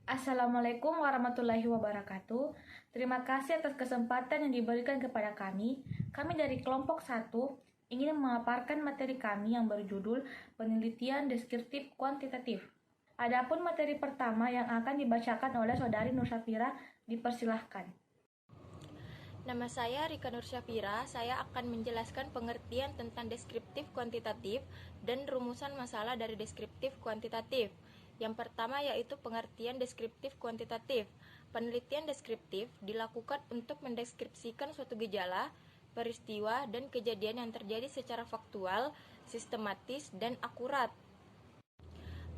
Assalamualaikum warahmatullahi wabarakatuh. Terima kasih atas kesempatan yang diberikan kepada kami. Kami dari kelompok 1 ingin memaparkan materi kami yang berjudul penelitian deskriptif kuantitatif. Adapun materi pertama yang akan dibacakan oleh Saudari Nur Syafira, dipersilahkan. Nama saya Rika Nur Syafira. Saya akan menjelaskan pengertian tentang deskriptif kuantitatif dan rumusan masalah dari deskriptif kuantitatif. Yang pertama yaitu pengertian deskriptif kuantitatif. Penelitian deskriptif dilakukan untuk mendeskripsikan suatu gejala, peristiwa, dan kejadian yang terjadi secara faktual, sistematis, dan akurat.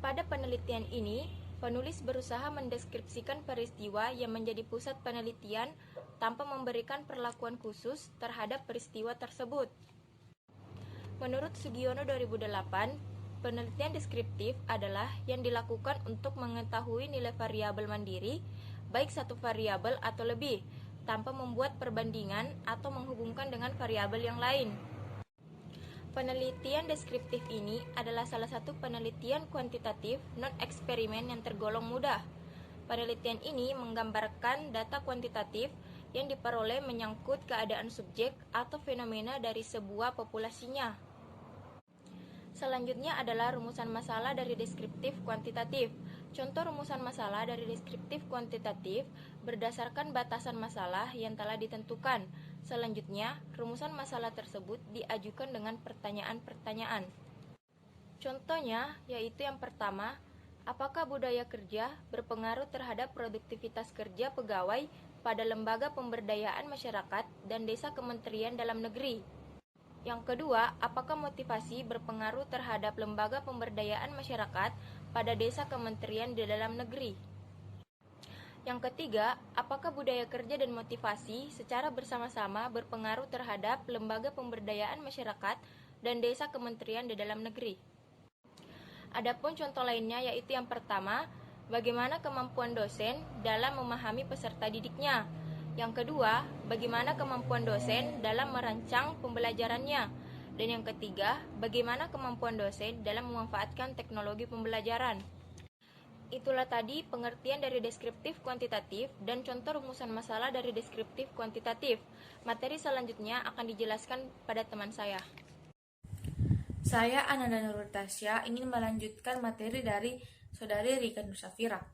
Pada penelitian ini, penulis berusaha mendeskripsikan peristiwa yang menjadi pusat penelitian tanpa memberikan perlakuan khusus terhadap peristiwa tersebut. Menurut Sugiono 2008, penelitian deskriptif adalah yang dilakukan untuk mengetahui nilai variabel mandiri, baik satu variabel atau lebih, tanpa membuat perbandingan atau menghubungkan dengan variabel yang lain. Penelitian deskriptif ini adalah salah satu penelitian kuantitatif non-eksperimen yang tergolong mudah. Penelitian ini menggambarkan data kuantitatif yang diperoleh menyangkut keadaan subjek atau fenomena dari sebuah populasinya. Selanjutnya adalah rumusan masalah dari deskriptif kuantitatif. Contoh rumusan masalah dari deskriptif kuantitatif berdasarkan batasan masalah yang telah ditentukan. Selanjutnya, rumusan masalah tersebut diajukan dengan pertanyaan-pertanyaan. Contohnya yaitu yang pertama, apakah budaya kerja berpengaruh terhadap produktivitas kerja pegawai pada lembaga pemberdayaan masyarakat dan desa Kementerian Dalam Negeri? Yang kedua, apakah motivasi berpengaruh terhadap lembaga pemberdayaan masyarakat pada desa Kementerian di Dalam Negeri? Yang ketiga, apakah budaya kerja dan motivasi secara bersama-sama berpengaruh terhadap lembaga pemberdayaan masyarakat dan desa Kementerian di Dalam Negeri? Adapun contoh lainnya yaitu yang pertama, bagaimana kemampuan dosen dalam memahami peserta didiknya. Yang kedua, bagaimana kemampuan dosen dalam merancang pembelajarannya. Dan yang ketiga, bagaimana kemampuan dosen dalam memanfaatkan teknologi pembelajaran. Itulah tadi pengertian dari deskriptif kuantitatif dan contoh rumusan masalah dari deskriptif kuantitatif. Materi selanjutnya akan dijelaskan pada teman saya. Saya Ananda Nurul Tasya ingin melanjutkan materi dari Saudari Rika Nur Syafira.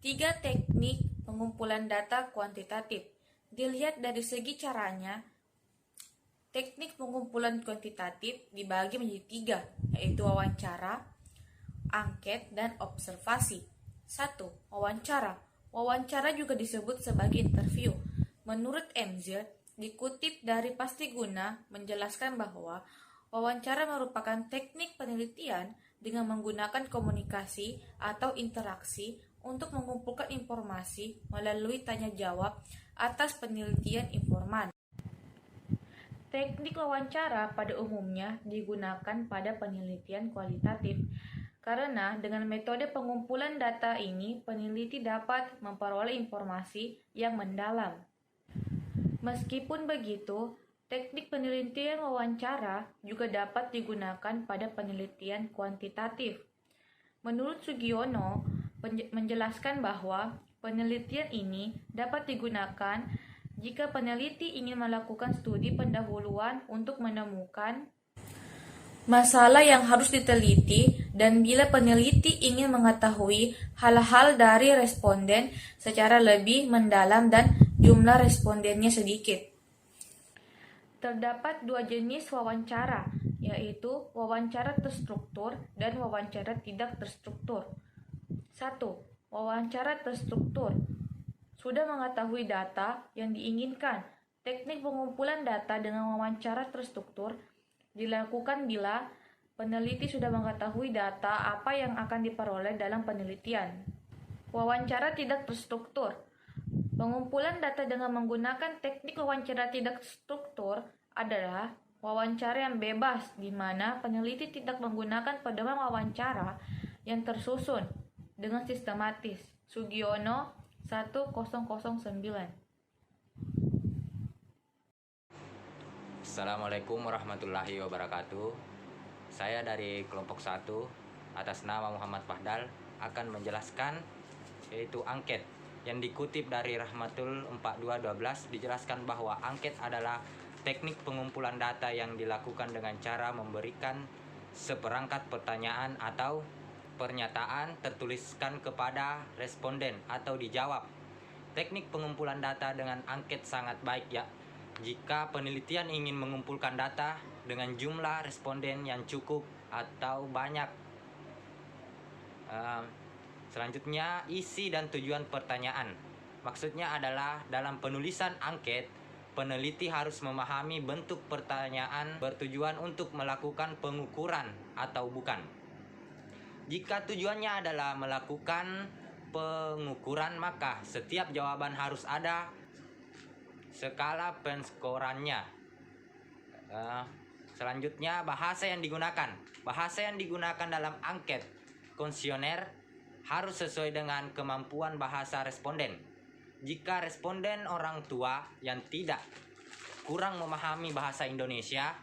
3 teknik pengumpulan data kuantitatif. Dilihat dari segi caranya, teknik pengumpulan kuantitatif dibagi menjadi 3, yaitu wawancara, angket, dan observasi. 1. Wawancara. Wawancara juga disebut sebagai interview. Menurut MZ, dikutip dari Pastiguna menjelaskan bahwa wawancara merupakan teknik penelitian dengan menggunakan komunikasi atau interaksi untuk mengumpulkan informasi melalui tanya jawab atas penelitian informan. Teknik wawancara pada umumnya digunakan pada penelitian kualitatif, karena dengan metode pengumpulan data ini peneliti dapat memperoleh informasi yang mendalam. Meskipun begitu, teknik penelitian wawancara juga dapat digunakan pada penelitian kuantitatif. Menurut Sugiono, menjelaskan bahwa penelitian ini dapat digunakan jika peneliti ingin melakukan studi pendahuluan untuk menemukan masalah yang harus diteliti dan bila peneliti ingin mengetahui hal-hal dari responden secara lebih mendalam dan jumlah respondennya sedikit. Terdapat 2 jenis wawancara, yaitu wawancara terstruktur dan wawancara tidak terstruktur. 1. Wawancara terstruktur. Sudah mengetahui data yang diinginkan. Teknik pengumpulan data dengan wawancara terstruktur dilakukan bila peneliti sudah mengetahui data apa yang akan diperoleh dalam penelitian. Wawancara tidak terstruktur. Pengumpulan data dengan menggunakan teknik wawancara tidak terstruktur adalah wawancara yang bebas, di mana peneliti tidak menggunakan pedoman wawancara yang tersusun dengan sistematis. Sugiono 1009. Assalamualaikum warahmatullahi wabarakatuh. Saya dari kelompok 1 atas nama Muhammad Fahdal akan menjelaskan yaitu angket. Yang dikutip dari Rahmatul 4212 dijelaskan bahwa angket adalah teknik pengumpulan data yang dilakukan dengan cara memberikan seperangkat pertanyaan atau pernyataan tertuliskan kepada responden atau dijawab. Teknik pengumpulan data dengan angket sangat baik ya. Jika penelitian ingin mengumpulkan data dengan jumlah responden yang cukup atau banyak. Selanjutnya, isi dan tujuan pertanyaan. Maksudnya adalah dalam penulisan angket, peneliti harus memahami bentuk pertanyaan bertujuan untuk melakukan pengukuran atau bukan. Jika tujuannya adalah melakukan pengukuran, maka setiap jawaban harus ada skala penskorannya. Selanjutnya, bahasa yang digunakan. Bahasa yang digunakan dalam angket kuesioner harus sesuai dengan kemampuan bahasa responden. Jika responden orang tua yang tidak kurang memahami bahasa Indonesia,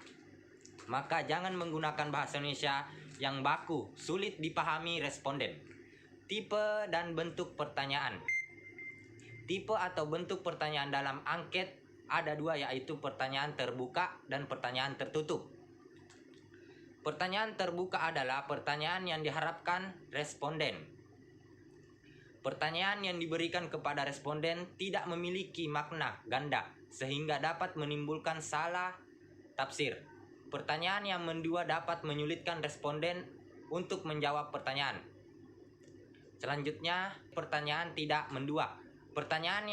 maka jangan menggunakan bahasa Indonesia yang baku, sulit dipahami responden. Tipe dan bentuk pertanyaan. Tipe atau bentuk pertanyaan dalam angket ada dua, yaitu pertanyaan terbuka dan pertanyaan tertutup. Pertanyaan terbuka adalah pertanyaan yang diharapkan responden. Pertanyaan yang diberikan kepada responden tidak memiliki makna ganda sehingga dapat menimbulkan salah tafsir. Pertanyaan yang mendua dapat menyulitkan responden untuk menjawab pertanyaan. Selanjutnya, pertanyaan tidak mendua. Pertanyaan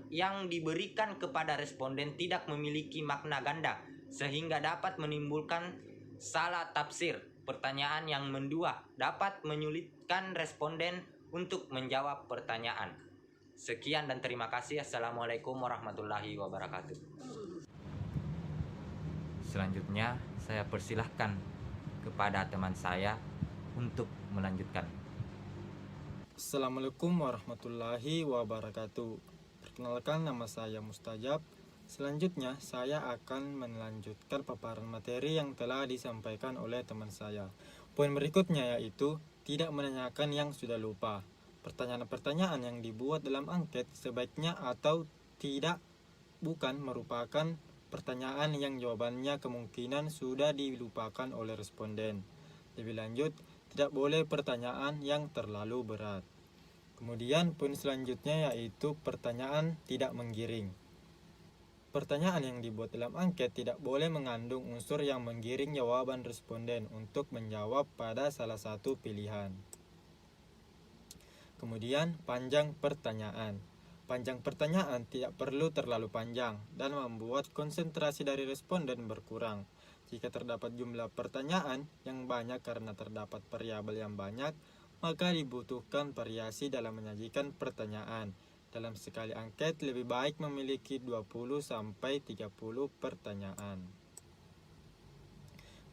yang diberikan kepada responden tidak memiliki makna ganda sehingga dapat menimbulkan salah tafsir. Pertanyaan yang mendua dapat menyulitkan responden untuk menjawab pertanyaan. Sekian dan terima kasih. Assalamualaikum warahmatullahi wabarakatuh. Selanjutnya, saya persilahkan kepada teman saya untuk melanjutkan. Assalamualaikum warahmatullahi wabarakatuh. Perkenalkan, nama saya Mustajab. Selanjutnya, saya akan melanjutkan paparan materi yang telah disampaikan oleh teman saya. Poin berikutnya yaitu tidak menanyakan yang sudah lupa. Pertanyaan-pertanyaan yang dibuat dalam angket sebaiknya atau tidak bukan merupakan pertanyaan yang jawabannya kemungkinan sudah dilupakan oleh responden. Lebih lanjut, tidak boleh pertanyaan yang terlalu berat. Kemudian poin selanjutnya yaitu pertanyaan tidak menggiring. Pertanyaan yang dibuat dalam angket tidak boleh mengandung unsur yang menggiring jawaban responden untuk menjawab pada salah satu pilihan. Kemudian panjang pertanyaan. Panjang pertanyaan tidak perlu terlalu panjang dan membuat konsentrasi dari responden berkurang. Jika terdapat jumlah pertanyaan yang banyak karena terdapat variabel yang banyak, maka dibutuhkan variasi dalam menyajikan pertanyaan. Dalam sekali angket lebih baik memiliki 20-30 pertanyaan.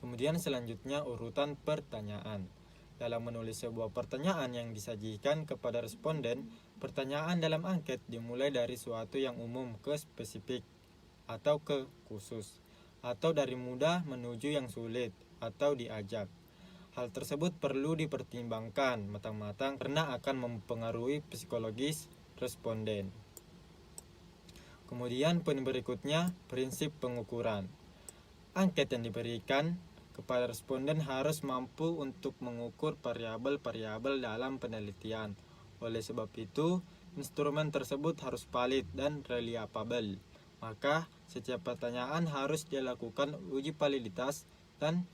Kemudian selanjutnya urutan pertanyaan. Dalam menulis sebuah pertanyaan yang disajikan kepada responden, pertanyaan dalam angket dimulai dari suatu yang umum ke spesifik atau ke khusus, atau dari mudah menuju yang sulit atau diajak. Hal tersebut perlu dipertimbangkan matang-matang karena akan mempengaruhi psikologis responden. Kemudian poin berikutnya, prinsip pengukuran. Angket yang diberikan kepada responden harus mampu untuk mengukur variabel-variabel dalam penelitian. Oleh sebab itu, instrumen tersebut harus valid dan reliable. Maka, setiap pertanyaan harus dilakukan uji validitas dan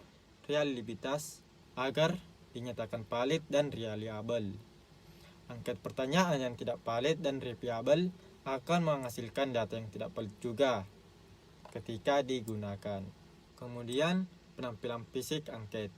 reliabilitas agar dinyatakan valid dan reliable. Angket pertanyaan yang tidak valid dan reliable akan menghasilkan data yang tidak valid juga ketika digunakan. Kemudian, penampilan fisik angket.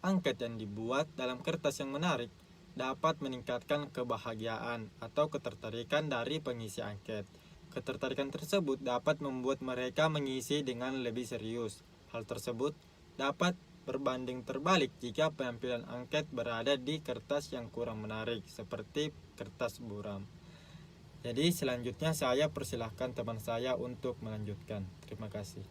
Angket yang dibuat dalam kertas yang menarik dapat meningkatkan kebahagiaan atau ketertarikan dari pengisi angket. Ketertarikan tersebut dapat membuat mereka mengisi dengan lebih serius. Hal tersebut dapat berbanding terbalik jika penampilan angket berada di kertas yang kurang menarik seperti kertas buram. Jadi selanjutnya saya persilahkan teman saya untuk melanjutkan. Terima kasih.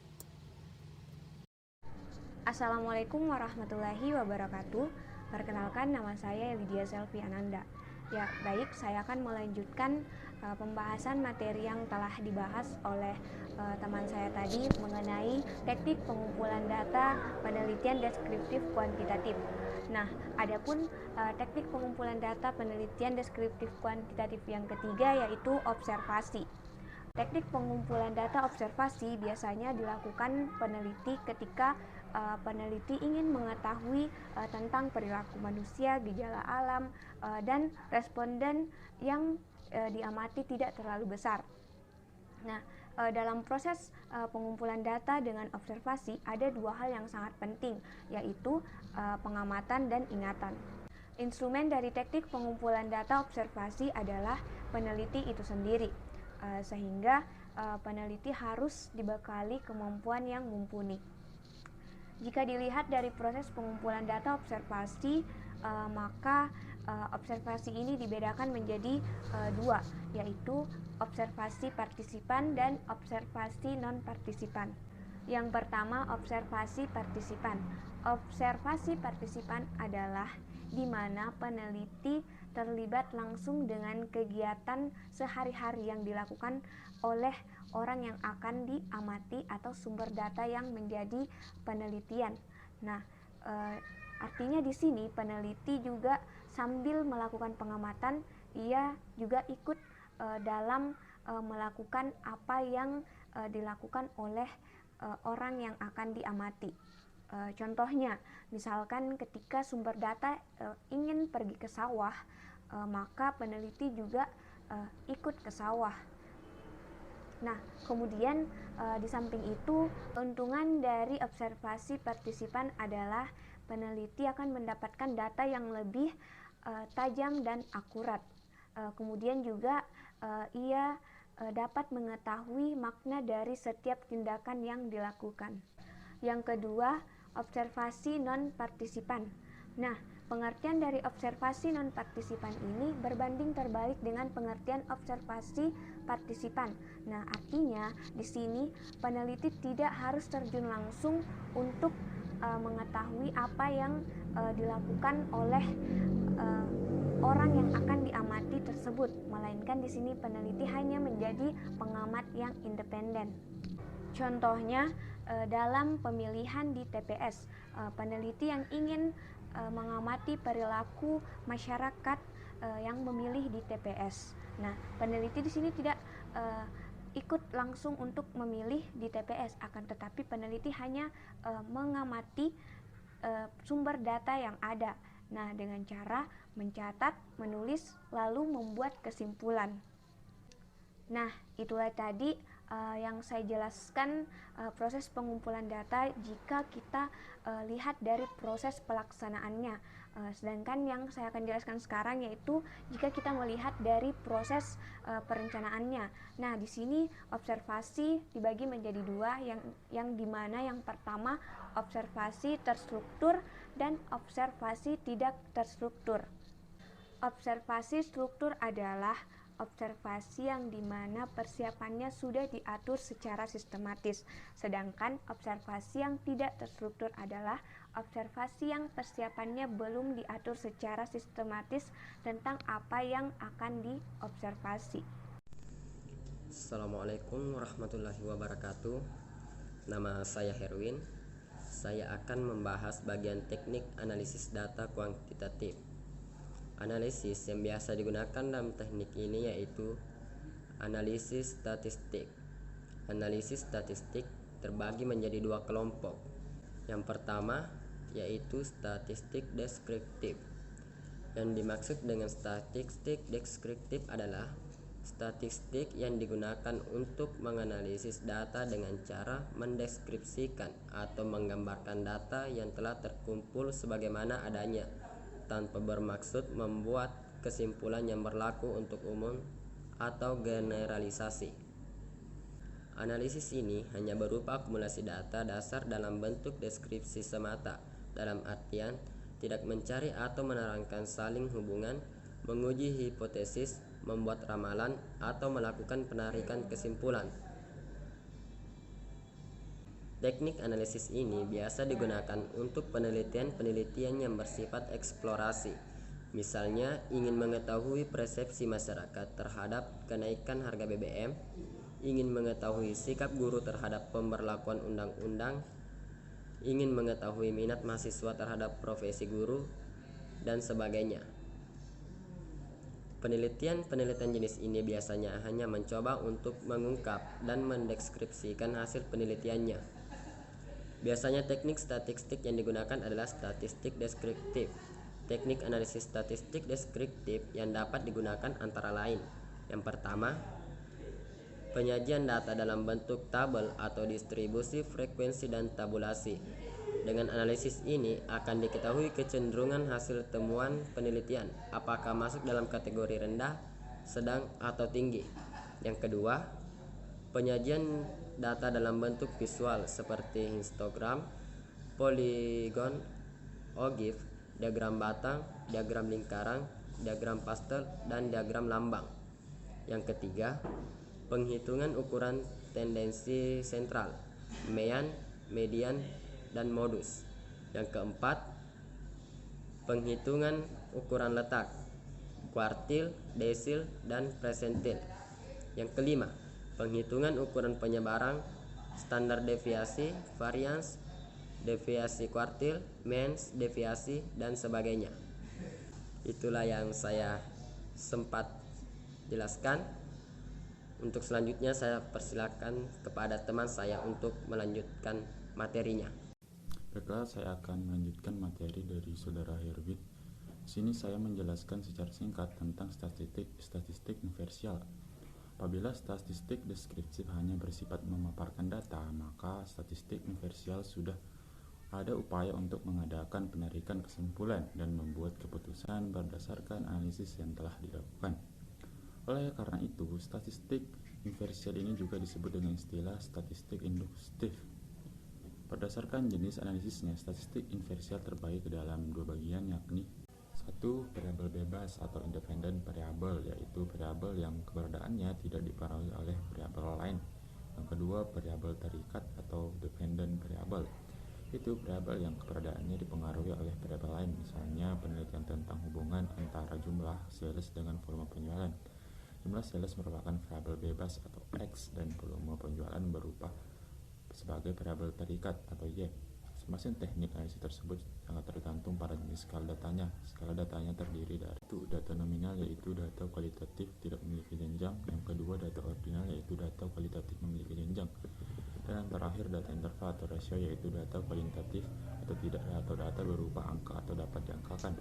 Assalamualaikum warahmatullahi wabarakatuh. Perkenalkan, nama saya Lydia Selvi Ananda. Ya, baik, saya akan melanjutkan pembahasan materi yang telah dibahas oleh teman saya tadi mengenai teknik pengumpulan data penelitian deskriptif kuantitatif. Nah, adapun teknik pengumpulan data penelitian deskriptif kuantitatif yang ketiga yaitu observasi. Teknik pengumpulan data observasi biasanya dilakukan peneliti ketika peneliti ingin mengetahui tentang perilaku manusia, gejala alam, dan responden yang diamati tidak terlalu besar. Nah, dalam proses pengumpulan data dengan observasi ada dua hal yang sangat penting, yaitu pengamatan dan ingatan. Instrumen dari teknik pengumpulan data observasi adalah peneliti itu sendiri. Sehingga peneliti harus dibekali kemampuan yang mumpuni. Jika dilihat dari proses pengumpulan data observasi, maka observasi ini dibedakan menjadi dua, yaitu observasi partisipan dan observasi non-partisipan. Yang pertama, observasi partisipan. Observasi partisipan adalah di mana peneliti terlibat langsung dengan kegiatan sehari-hari yang dilakukan oleh orang yang akan diamati atau sumber data yang menjadi penelitian. Nah, artinya di sini peneliti juga sambil melakukan pengamatan, ia juga ikut dalam melakukan apa yang dilakukan oleh orang yang akan diamati. Contohnya, misalkan ketika sumber data ingin pergi ke sawah, maka peneliti juga ikut ke sawah. Nah, kemudian di samping itu, keuntungan dari observasi partisipan adalah peneliti akan mendapatkan data yang lebih tajam dan akurat. Kemudian juga ia dapat mengetahui makna dari setiap tindakan yang dilakukan. Yang kedua, observasi non-partisipan. Nah, pengertian dari observasi non-partisipan ini berbanding terbalik dengan pengertian observasi partisipan. Nah, artinya di sini peneliti tidak harus terjun langsung untuk mengetahui apa yang dilakukan oleh orang yang akan diamati tersebut, melainkan di sini peneliti hanya menjadi pengamat yang independen. Contohnya dalam pemilihan di TPS, peneliti yang ingin mengamati perilaku masyarakat yang memilih di TPS. Nah, peneliti di sini tidak ikut langsung untuk memilih di TPS, akan tetapi peneliti hanya mengamati sumber data yang ada. Nah, dengan cara mencatat, menulis, lalu membuat kesimpulan. Nah, itulah tadi yang saya jelaskan proses pengumpulan data jika kita lihat dari proses pelaksanaannya. Sedangkan yang saya akan jelaskan sekarang yaitu jika kita melihat dari proses perencanaannya. Nah, di sini observasi dibagi menjadi dua, yang dimana yang pertama observasi terstruktur dan observasi tidak terstruktur. Observasi struktur adalah observasi yang dimana persiapannya sudah diatur secara sistematis, sedangkan observasi yang tidak terstruktur adalah observasi yang persiapannya belum diatur secara sistematis tentang apa yang akan diobservasi. Assalamualaikum warahmatullahi wabarakatuh. Nama saya Herwin. Saya akan membahas bagian teknik analisis data kuantitatif. Analisis yang biasa digunakan dalam teknik ini yaitu analisis statistik. Analisis statistik terbagi menjadi dua kelompok. Yang pertama yaitu statistik deskriptif. Yang dimaksud dengan statistik deskriptif adalah statistik yang digunakan untuk menganalisis data dengan cara mendeskripsikan atau menggambarkan data yang telah terkumpul sebagaimana adanya, tanpa bermaksud membuat kesimpulan yang berlaku untuk umum atau generalisasi. Analisis ini hanya berupa akumulasi data dasar dalam bentuk deskripsi semata, dalam artian tidak mencari atau menerangkan saling hubungan, menguji hipotesis, membuat ramalan, atau melakukan penarikan kesimpulan. Teknik analisis ini biasa digunakan untuk penelitian-penelitian yang bersifat eksplorasi, Misalnya, ingin mengetahui persepsi masyarakat terhadap kenaikan harga BBM, ingin mengetahui sikap guru terhadap pemberlakuan undang-undang, ingin mengetahui minat mahasiswa terhadap profesi guru, dan sebagainya. Penelitian jenis ini biasanya hanya mencoba untuk mengungkap dan mendeskripsikan hasil penelitiannya. Biasanya teknik statistik yang digunakan adalah statistik deskriptif. Teknik analisis statistik deskriptif yang dapat digunakan antara lain: yang pertama, penyajian data dalam bentuk tabel atau distribusi frekuensi dan tabulasi. Dengan analisis ini akan diketahui kecenderungan hasil temuan penelitian, apakah masuk dalam kategori rendah, sedang, atau tinggi. Yang kedua, penyajian data dalam bentuk visual seperti histogram, polygon, OGIF, diagram batang, diagram lingkaran, diagram pastel, dan diagram lambang. Yang ketiga, penghitungan ukuran tendensi sentral, mean, median, dan modus. Yang keempat, penghitungan ukuran letak, kuartil, desil, dan persentil. Yang kelima, penghitungan ukuran penyebaran, standar deviasi, varians, deviasi kuartil, means, deviasi, dan sebagainya. Itulah yang saya sempat jelaskan. Untuk selanjutnya saya persilakan kepada teman saya untuk melanjutkan materinya. Baiklah, saya akan melanjutkan materi dari Saudara Herwin. Di sini saya menjelaskan secara singkat tentang statistik inversial. Apabila statistik deskriptif hanya bersifat memaparkan data, maka statistik inversial sudah ada upaya untuk mengadakan penarikan kesimpulan dan membuat keputusan berdasarkan analisis yang telah dilakukan. Oleh karena itu, statistik inversial ini juga disebut dengan istilah statistik induktif. Berdasarkan jenis analisisnya, statistik inversial terbagi ke dalam dua bagian, yakni satu, variabel bebas atau independent variable, yaitu variabel yang keberadaannya tidak dipengaruhi oleh variabel lain. Yang kedua, variabel terikat atau dependent variable, itu variabel yang keberadaannya dipengaruhi oleh variabel lain, misalnya penelitian tentang hubungan antara jumlah sales dengan volume penjualan. Jumlah sales merupakan variabel bebas atau X dan volume penjualan berupa sebagai variabel terikat atau Y. Masing-masing teknik analisis tersebut sangat tergantung pada jenis skala datanya. Skala datanya terdiri dari data nominal, yaitu data kualitatif tidak memiliki jenjang. Yang kedua, data ordinal, yaitu data kualitatif memiliki jenjang. Dan yang terakhir, data interval atau rasio, yaitu data kualitatif atau tidak, atau data berupa angka atau dapat diangkakan.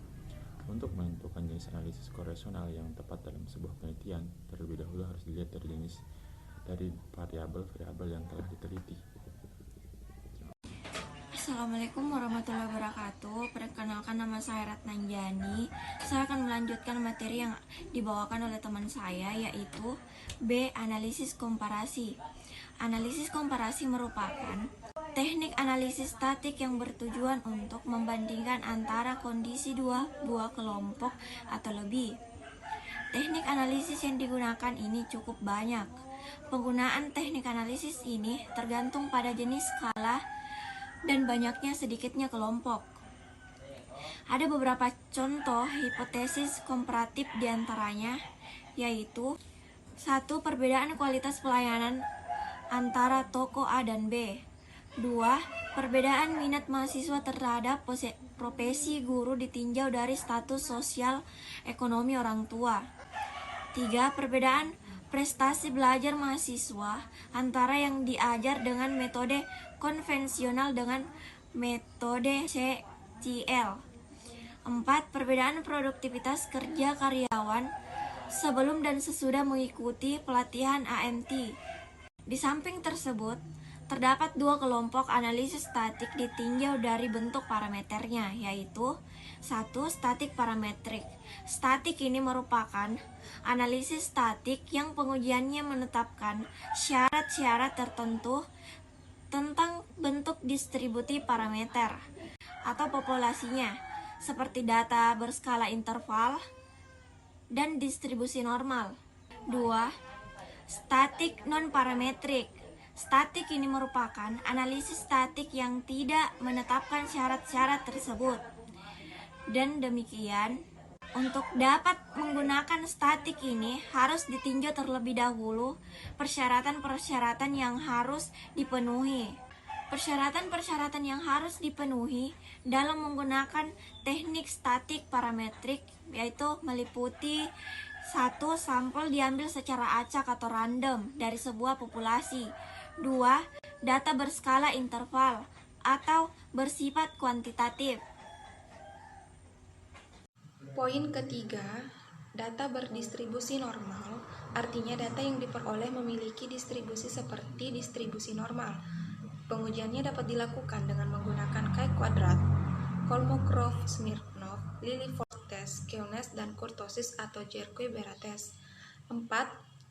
Untuk menentukan jenis analisis koresional yang tepat dalam sebuah penelitian, terlebih dahulu harus dilihat dari variabel-variabel yang telah diteliti. Assalamualaikum warahmatullahi wabarakatuh. Perkenalkan, nama saya Ratnanjani. Saya akan melanjutkan materi yang dibawakan oleh teman saya, yaitu B. Analisis komparasi. Analisis komparasi merupakan teknik analisis statik yang bertujuan untuk membandingkan antara kondisi dua buah kelompok atau lebih. Teknik analisis yang digunakan ini cukup banyak. Penggunaan teknik analisis ini tergantung pada jenis skala dan banyaknya sedikitnya kelompok. Ada beberapa contoh hipotesis komparatif diantaranya, yaitu 1. Perbedaan kualitas pelayanan antara toko A dan B. 2. Perbedaan minat mahasiswa terhadap profesi guru ditinjau dari status sosial ekonomi orang tua. 3. Perbedaan prestasi belajar mahasiswa antara yang diajar dengan metode konvensional dengan metode CCL. 4. Perbedaan produktivitas kerja karyawan sebelum dan sesudah mengikuti pelatihan AMT. Di samping tersebut, terdapat dua kelompok analisis statik ditinjau dari bentuk parameternya, yaitu 1. Statik parametrik. Statik ini merupakan analisis statik yang pengujiannya menetapkan syarat-syarat tertentu tentang bentuk distribusi parameter atau populasinya, seperti data berskala interval dan distribusi normal. 2. Statik non-parametrik. Statik ini merupakan analisis statik yang tidak menetapkan syarat-syarat tersebut. Dan demikian, Untuk dapat menggunakan statik ini harus ditinjau terlebih dahulu persyaratan-persyaratan yang harus dipenuhi. Persyaratan-persyaratan yang harus dipenuhi dalam menggunakan teknik statik parametrik yaitu meliputi: 1. Sampel diambil secara acak atau random dari sebuah populasi. 2. Data berskala interval atau bersifat kuantitatif. Poin ketiga, data berdistribusi normal, artinya data yang diperoleh memiliki distribusi seperti distribusi normal. Pengujiannya dapat dilakukan dengan menggunakan chi-kuadrat, Kolmogorov-Smirnov, Lilliefors test, Keones, dan kurtosis atau Jerkoy-Bera test. 4.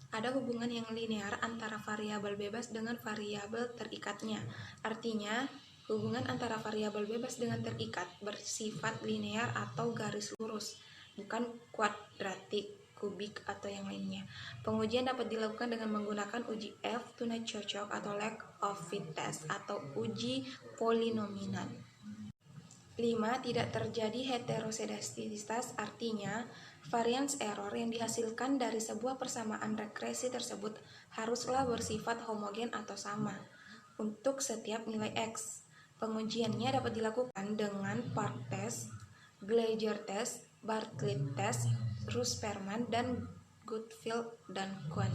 Ada hubungan yang linear antara variabel bebas dengan variabel terikatnya. Artinya, hubungan antara variabel bebas dengan terikat bersifat linear atau garis lurus, bukan kuadratik, kubik, atau yang lainnya. Pengujian dapat dilakukan dengan menggunakan uji F, tuna cocok atau lack of fit test, atau uji polinomial. 5. Tidak terjadi heterosedastisitas, artinya variance error yang dihasilkan dari sebuah persamaan regresi tersebut haruslah bersifat homogen atau sama untuk setiap nilai X. Pengujiannya dapat dilakukan dengan Park test, Gleiger test, Bartlett test, Russperman, dan Goodfield dan Kwon.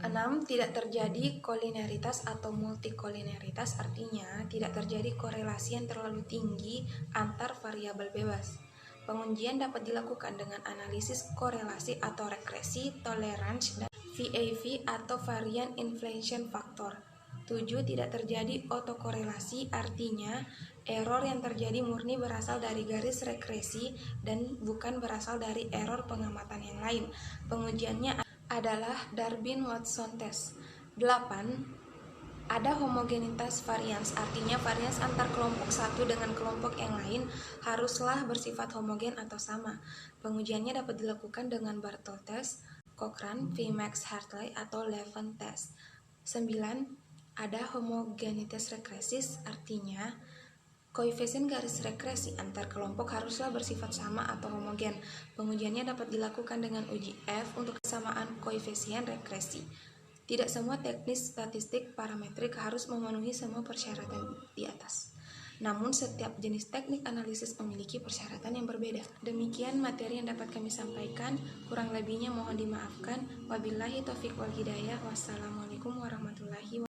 6. Tidak terjadi kolineritas atau multikolineritas, artinya tidak terjadi korelasi yang terlalu tinggi antar variabel bebas. Pengujian dapat dilakukan dengan analisis korelasi atau regresi, tolerance, dan VAV atau varian inflation factor. 7. Tidak terjadi autokorelasi, artinya error yang terjadi murni berasal dari garis regresi dan bukan berasal dari error pengamatan yang lain. Pengujiannya adalah Darwin-Watson test. 8. Ada homogenitas varians, artinya varians antar kelompok satu dengan kelompok yang lain haruslah bersifat homogen atau sama. Pengujiannya dapat dilakukan dengan Bartle test, Cochrane, Vmax-Hartley, atau Levin test. 9. Ada homogenitas regresis, artinya koefisien garis regresi antar kelompok haruslah bersifat sama atau homogen. Pengujiannya dapat dilakukan dengan uji F untuk kesamaan koefisien regresi. Tidak semua teknis statistik parametrik harus memenuhi semua persyaratan di atas. Namun setiap jenis teknik analisis memiliki persyaratan yang berbeda. Demikian materi yang dapat kami sampaikan. Kurang lebihnya mohon dimaafkan. Wabillahi taufiq wal hidayah. Wassalamualaikum warahmatullahi wabarakatuh.